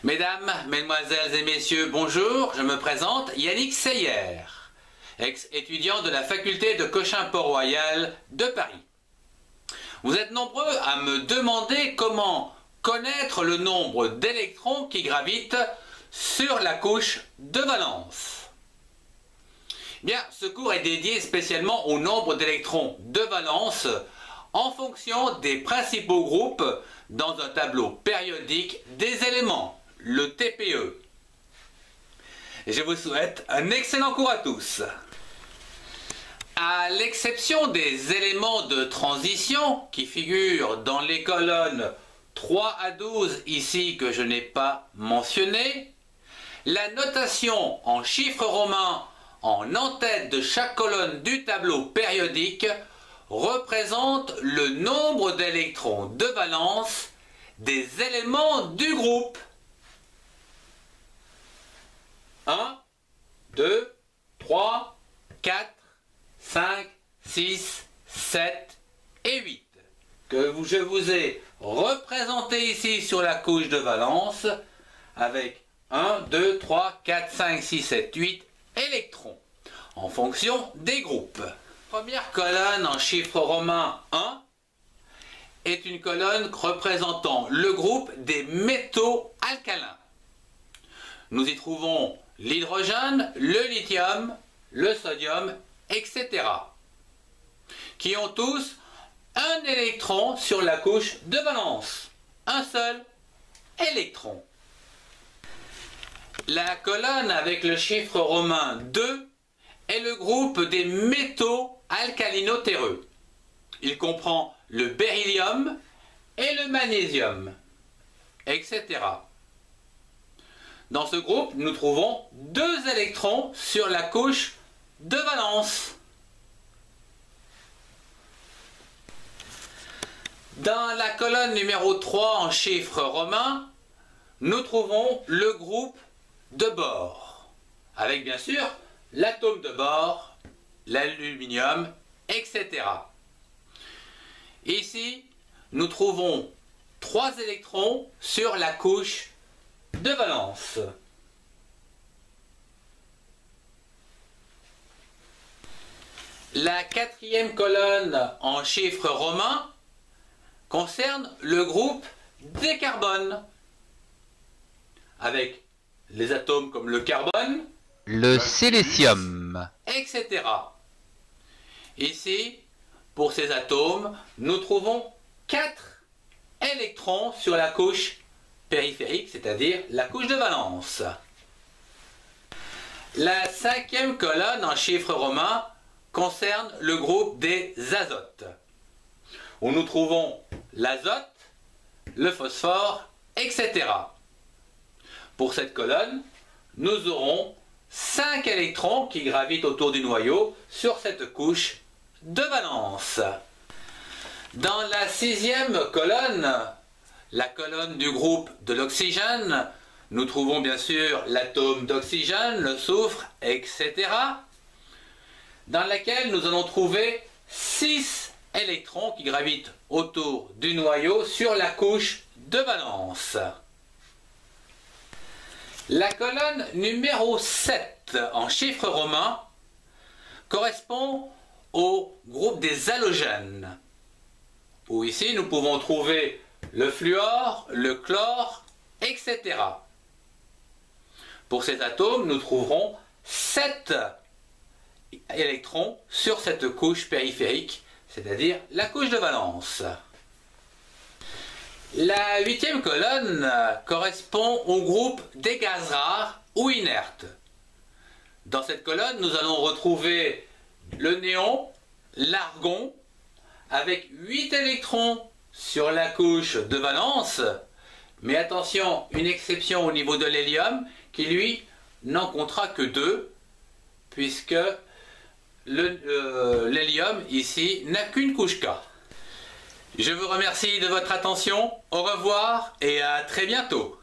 Mesdames, Mesdemoiselles et Messieurs, bonjour, je me présente Yannick Seyer, ex-étudiant de la faculté de Cochin-Port-Royal de Paris. Vous êtes nombreux à me demander comment connaître le nombre d'électrons qui gravitent sur la couche de valence. Bien, ce cours est dédié spécialement au nombre d'électrons de valence en fonction des principaux groupes dans un tableau périodique des éléments, le TPE. Je vous souhaite un excellent cours à tous. À l'exception des éléments de transition qui figurent dans les colonnes 3 à 12 ici que je n'ai pas mentionné, la notation en chiffres romains en en-tête de chaque colonne du tableau périodique représente le nombre d'électrons de valence des éléments du groupe. 1, 2, 3, 4, 5, 6, 7 et 8 que je vous ai représenté ici sur la couche de valence avec 1, 2, 3, 4, 5, 6, 7, 8 électrons en fonction des groupes. Première colonne en chiffres romains 1 est une colonne représentant le groupe des métaux alcalins. Nous y trouvons l'hydrogène, le lithium, le sodium, etc. qui ont tous un électron sur la couche de valence. Un seul électron. La colonne avec le chiffre romain 2 est le groupe des métaux alcalino-terreux. Il comprend le beryllium et le magnésium, etc. Dans ce groupe, nous trouvons 2 électrons sur la couche de valence. Dans la colonne numéro 3 en chiffres romains, nous trouvons le groupe de bore, avec bien sûr l'atome de bore, l'aluminium, etc. Ici, nous trouvons 3 électrons sur la couche de valence. La 4e colonne en chiffres romains concerne le groupe des carbones, avec les atomes comme le carbone, le silicium, etc. Ici, pour ces atomes, nous trouvons 4 électrons sur la couche périphérique, c'est-à-dire la couche de valence. La 5e colonne en chiffres romains concerne le groupe des azotes, où nous trouvons l'azote, le phosphore, etc. Pour cette colonne, nous aurons 5 électrons qui gravitent autour du noyau sur cette couche de valence. Dans la 6e colonne, la colonne du groupe de l'oxygène, nous trouvons bien sûr l'atome d'oxygène, le soufre, etc. dans laquelle nous allons trouver 6 électrons qui gravitent autour du noyau sur la couche de valence. La colonne numéro 7 en chiffres romains correspond au groupe des halogènes, où ici nous pouvons trouver le fluor, le chlore, etc. Pour ces atomes, nous trouverons 7 électrons sur cette couche périphérique, c'est-à-dire la couche de valence. La 8e colonne correspond au groupe des gaz rares ou inertes. Dans cette colonne, nous allons retrouver le néon, l'argon, avec 8 électrons sur la couche de valence, mais attention, une exception au niveau de l'hélium, qui lui n'en comptera que 2, puisque l'hélium ici n'a qu'une couche K. Je vous remercie de votre attention, au revoir et à très bientôt.